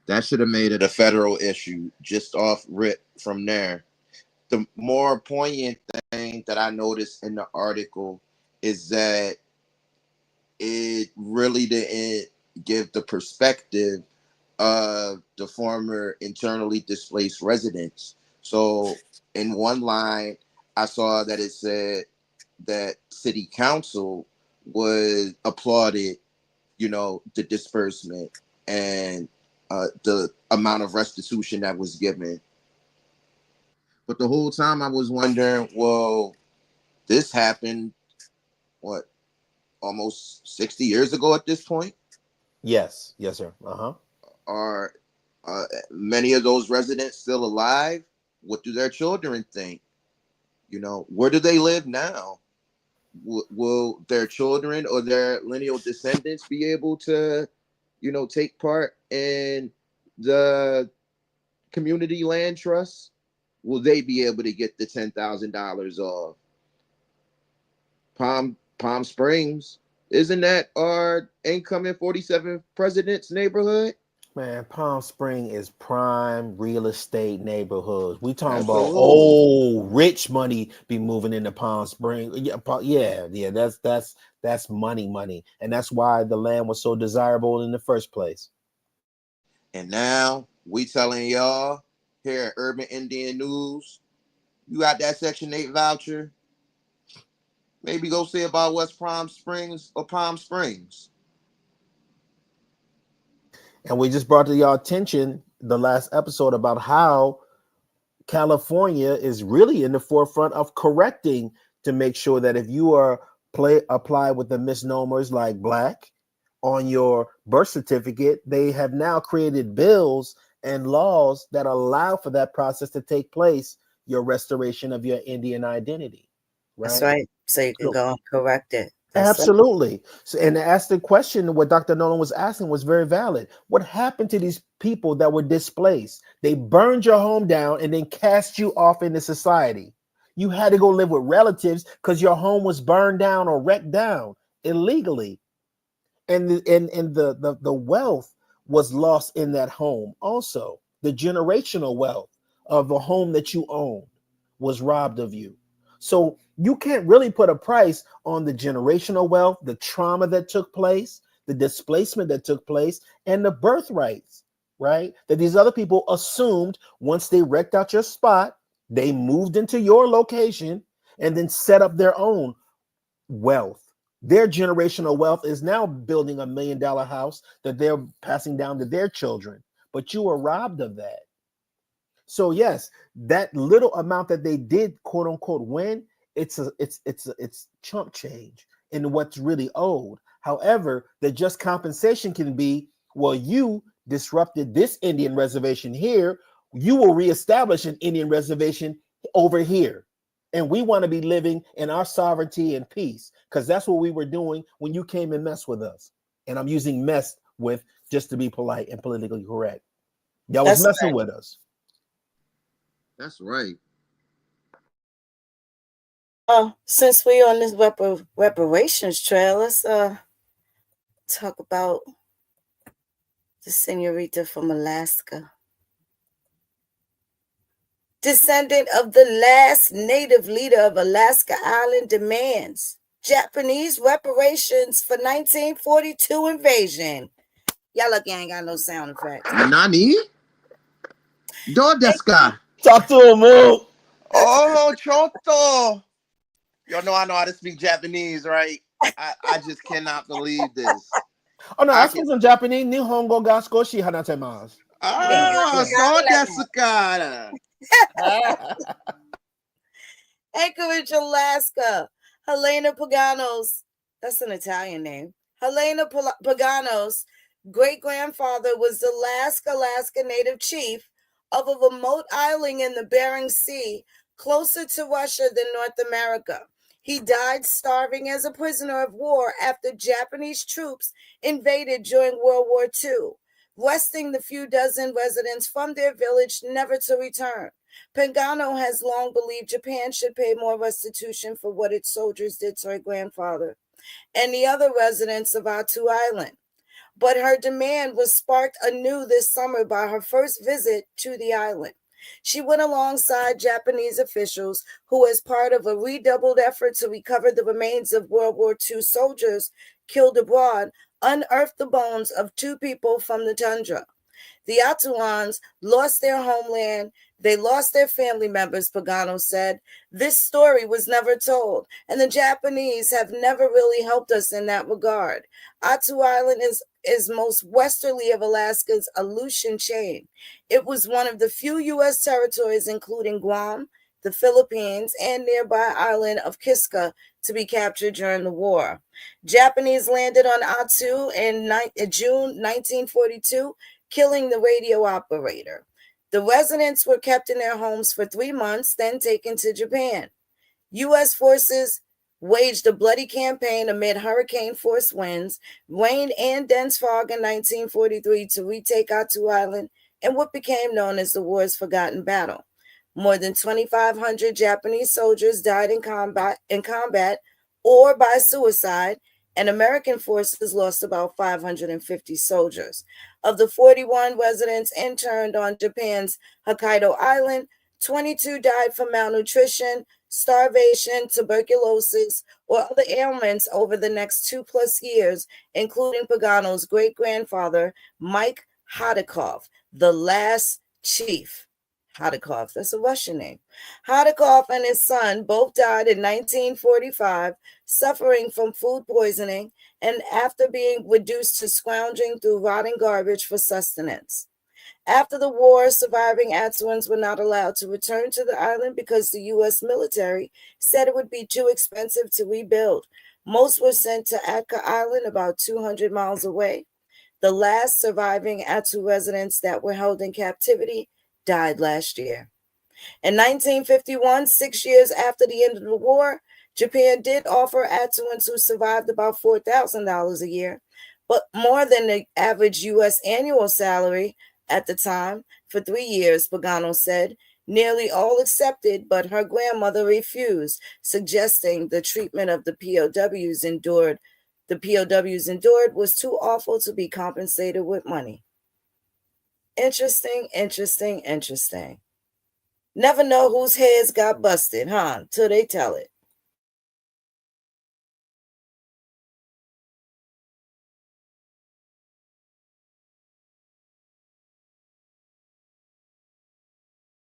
That should have made it a federal issue just off rip from there. The more poignant thing that I noticed in the article is that it really didn't give the perspective of the former internally displaced residents. So in one line, I saw that it said that city council was applauded, the disbursement and the amount of restitution that was given. But the whole time I was wondering, well, this happened, almost 60 years ago at this point? Yes, sir. Are many of those residents still alive? What do their children think? Where do they live now? Will their children or their lineal descendants be able to, take part in the community land trust? Will they be able to get the $10,000 off? Palm Springs, isn't that our incoming 47th president's neighborhood? Man, Palm Spring is prime real estate neighborhoods. We talking Absolutely. about old rich money be moving into Palm Spring. Yeah. That's money, and that's why the land was so desirable in the first place. And now we telling y'all here at Urban Indian News, you got that Section 8 voucher. Maybe go see about West Palm Springs or Palm Springs. And we just brought to y'all attention the last episode about how California is really in the forefront of correcting to make sure that if you are apply with the misnomers like Black on your birth certificate, they have now created bills and laws that allow for that process to take place, your restoration of your Indian identity. right? That's right. So you can So- go and correct it. That's right. Absolutely. So, and to ask the question, what Dr. Nolan was asking was very valid. What happened to these people that were displaced? They burned your home down and then cast you off into society. You had to go live with relatives because your home was burned down or wrecked down illegally. And the wealth was lost in that home. Also, the generational wealth of a home that you owned was robbed of you. So you can't really put a price on the generational wealth, the trauma that took place, the displacement that took place, and the birthrights, right? That these other people assumed once they wrecked out your spot, they moved into your location and then set up their own wealth. Their generational wealth is now building $1 million house that they're passing down to their children, but you were robbed of that. So yes, that little amount that they did quote unquote win, it's chump change in what's really owed. However, the just compensation can be, well, you disrupted this Indian reservation here, you will reestablish an Indian reservation over here. And we want to be living in our sovereignty and peace, because that's what we were doing when you came and messed with us. And I'm using mess with just to be polite and politically correct. Y'all was messing with us. That's right. Since we on this reparations trail, let's talk about the senorita from Alaska. Descendant of the last native leader of Alaska Island demands Japanese reparations for 1942 invasion. Y'all lucky I ain't got no sound effects. Nani? Dodeska. Talk to him, Mo. Oh, Choto. Y'all know I know how to speak Japanese, right? I just cannot believe this. Oh no, I speak some Japanese. Nihongo ga skoshi hanatemasu. Ah, so desu ka. Anchorage, Alaska. Helena Paganos, that's an Italian name. Helena Paganos' great-grandfather was the last Alaska native chief of a remote island in the Bering Sea, closer to Russia than North America. He died starving as a prisoner of war after Japanese troops invaded during World War II, wresting the few dozen residents from their village never to return. Pagano has long believed Japan should pay more restitution for what its soldiers did to her grandfather and the other residents of Attu Island. But her demand was sparked anew this summer by her first visit to the island. She went alongside Japanese officials who, as part of a redoubled effort to recover the remains of World War II soldiers killed abroad, unearthed the bones of two people from the tundra. The Attuans lost their homeland. They lost their family members, Pagano said. This story was never told, and the Japanese have never really helped us in that regard. Attu Island is most westerly of Alaska's Aleutian chain. It was one of the few U.S. territories, including Guam, the Philippines, and nearby island of Kiska, to be captured during the war. Japanese landed on Attu in June 1942, killing the radio operator. The residents were kept in their homes for 3 months, then taken to Japan. U.S. forces waged a bloody campaign amid hurricane-force winds, rain, and dense fog in 1943 to retake Attu Island in what became known as the war's forgotten battle. More than 2,500 Japanese soldiers died in combat or by suicide, and American forces lost about 550 soldiers. Of the 41 residents interned on Japan's Hokkaido Island, 22 died from malnutrition, starvation, tuberculosis, or other ailments over the next 2+ years, including Pagano's great-grandfather, Mike Hodakov, the last chief. Hodakov, that's a Russian name. Hodakov and his son both died in 1945, suffering from food poisoning and after being reduced to scrounging through rotting garbage for sustenance. After the war, surviving Attuans were not allowed to return to the island because the U.S. military said it would be too expensive to rebuild. Most were sent to Atka Island, about 200 miles away. The last surviving Attu residents that were held in captivity died last year. In 1951, 6 years after the end of the war, Japan did offer Attuans who survived about $4,000 a year, but more than the average U.S. annual salary at the time for 3 years, Pagano said. Nearly all accepted, but her grandmother refused, suggesting the treatment of the POWs endured was too awful to be compensated with money. Interesting. Never know whose heads got busted, huh? Till they tell it.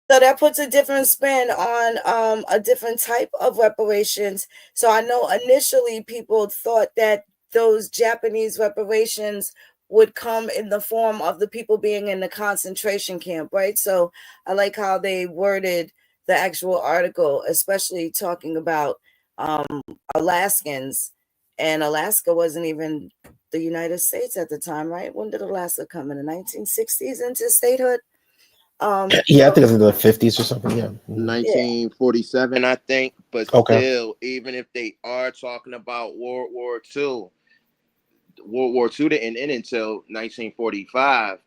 So that puts a different spin on a different type of reparations. So I know initially people thought that those Japanese reparations would come in the form of the people being in the concentration camp, right? So I like how they worded the actual article, especially talking about Alaskans. And Alaska wasn't even the United States at the time, right? When did Alaska come in the 1960s into statehood? Yeah, I think it's in the 50s or something. Yeah. 1947, I think. But Okay. still, even if they are talking about World War II didn't end until 1945,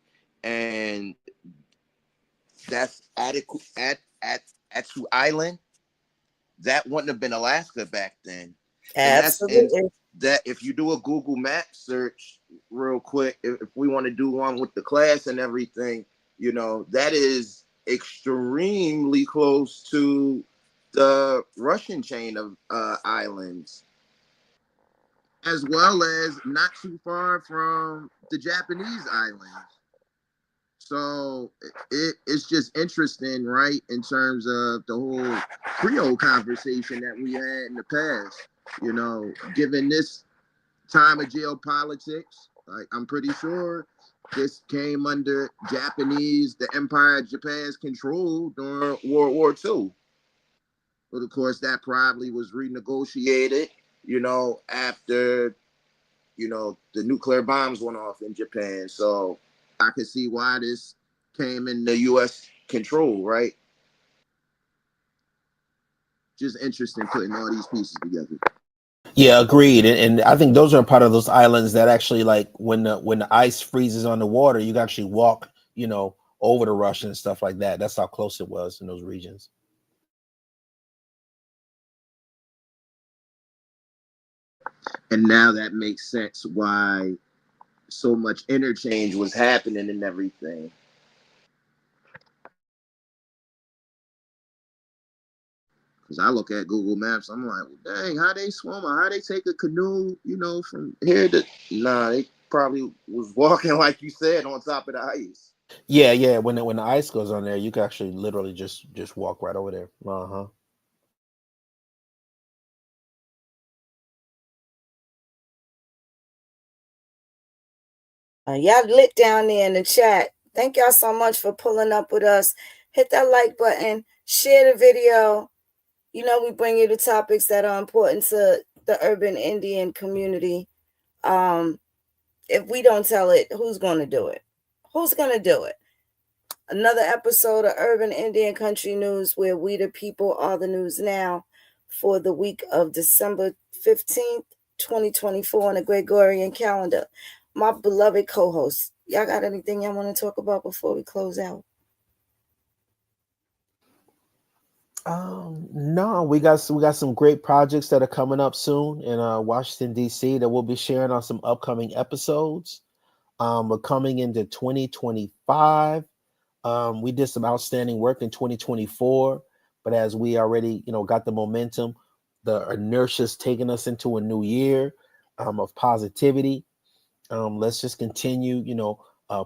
and that's Attu Island. That wouldn't have been Alaska back then. Absolutely. And that if you do a Google map search real quick, if we want to do one with the class and everything, you know, that is extremely close to the Russian chain of islands, as well as not too far from the Japanese islands. So it's just interesting, right, in terms of the whole Creole conversation that we had in the past. You know, given this time of geopolitics, like, I'm pretty sure this came under the Empire of Japan's control during World War II. But of course, that probably was renegotiated, you know, after, you know, the nuclear bombs went off in Japan. So I could see why this came in the U.S. control, right? Just interesting putting all these pieces together. Yeah, agreed. And I think those are part of those islands that actually, like, when the ice freezes on the water, you can actually walk, you know, over the Russian and stuff like that. That's how close it was in those regions. And now that makes sense why so much interchange was happening and everything. Because I look at Google Maps, I'm like, well, dang, how they swim or how they take a canoe, you know, from here to... Nah, they probably was walking, like you said, on top of the ice. Yeah. When the ice goes on there, you can actually literally just walk right over there. Y'all lit down there in the chat. Thank y'all so much for pulling up with us. Hit that like button, share the video. You know, we bring you the topics that are important to the urban Indian community. If we don't tell it, who's going to do it? Who's going to do it? Another episode of Urban Indian Country News, where we the people are the news now, for the week of December 15th, 2024 on the Gregorian calendar. My beloved co-host, y'all got anything y'all want to talk about before we close out? No, we got some great projects that are coming up soon in Washington, D.C. that we'll be sharing on some upcoming episodes. We're coming into 2025. We did some outstanding work in 2024, but as we already, you know, got the momentum, the inertia's taking us into a new year of positivity. Let's just continue, you know,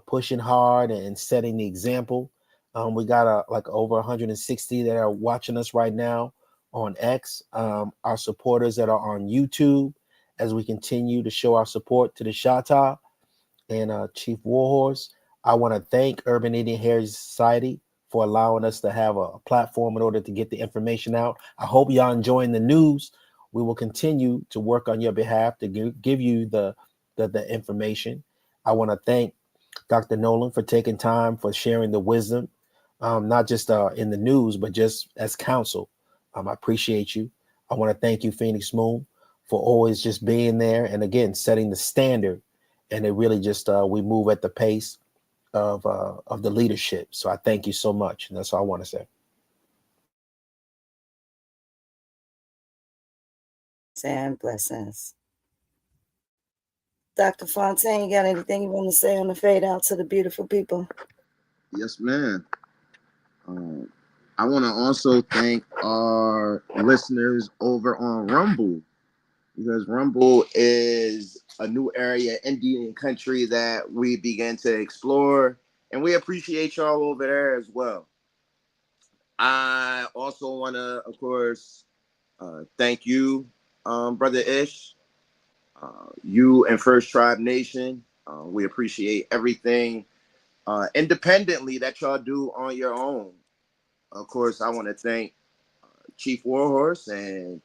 pushing hard and setting the example. We got like over 160 that are watching us right now on X. Our supporters that are on YouTube, as we continue to show our support to the Shata and Chief Warhorse. I want to thank Urban Indian Heritage Society for allowing us to have a platform in order to get the information out. I hope y'all enjoying the news. We will continue to work on your behalf to give you the information. I want to thank Dr. Nolan for taking time for sharing the wisdom not just in the news, but just as counsel. I appreciate you. I want to thank you, Phoenix Moon, for always just being there and again setting the standard. And it really just we move at the pace of the leadership. So I thank you so much, and that's all I want to say. And blessings. Dr. Fontaine, you got anything you want to say on the fade out to the beautiful people? Yes, ma'am. I want to also thank our listeners over on Rumble, because Rumble is a new area, Indian country, that we began to explore, and we appreciate y'all over there as well. I also want to, of course, thank you, Brother Ish, you and First Tribe Nation. We appreciate everything independently that y'all do on your own. Of course, I want to thank Chief Warhorse and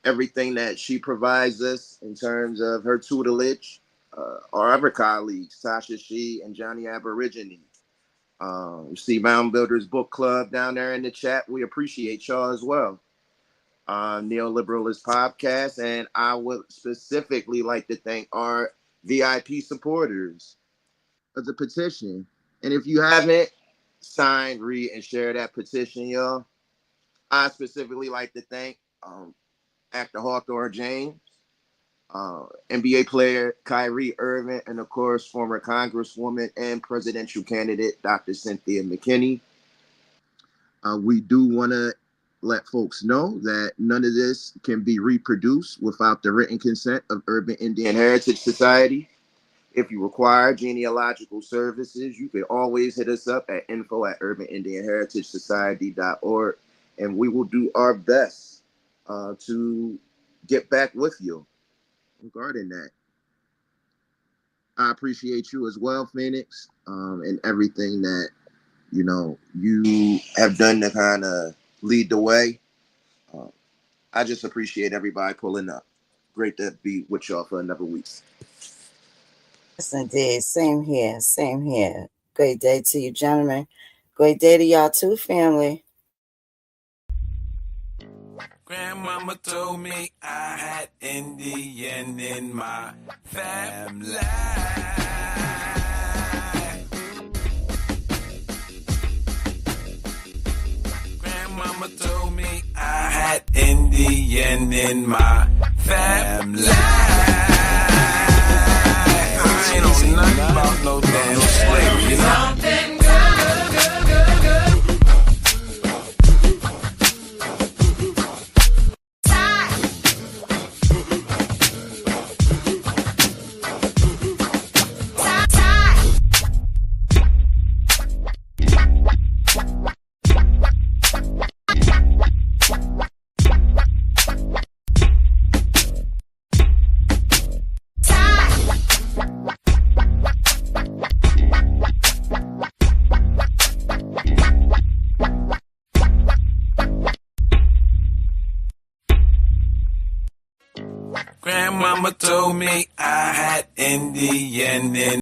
everything that she provides us in terms of her tutelage. Our other colleagues, Tasha Shee and Johnny Aborigine. You see Mound Builders Book Club down there in the chat. We appreciate y'all as well. Neoliberalist Podcast, and I would specifically like to thank our VIP supporters of the petition. And if you haven't signed, read, and share that petition, y'all, I specifically like to thank actor Hawthorne James, NBA player Kyrie Irving, and of course, former Congresswoman and presidential candidate Dr. Cynthia McKinney. We do want to let folks know that none of this can be reproduced without the written consent of Urban Indian Heritage Society. If you require genealogical services, you can always hit us up at info@urbanindianheritagesociety.org, and we will do our best to get back with you regarding that. I appreciate you as well, Phoenix, and everything that you have done to kind of lead the way. I just appreciate everybody pulling up. Great to be with y'all for another week. Yes, indeed. Same here. Same here. Great day to you, gentlemen. Great day to y'all too, family. Grandmama told me I had Indian in my family. Grandmama told me I had Indian in my family. I ain't know nothing about no damn slavery, you know? Something Grandmama told me I had Indian in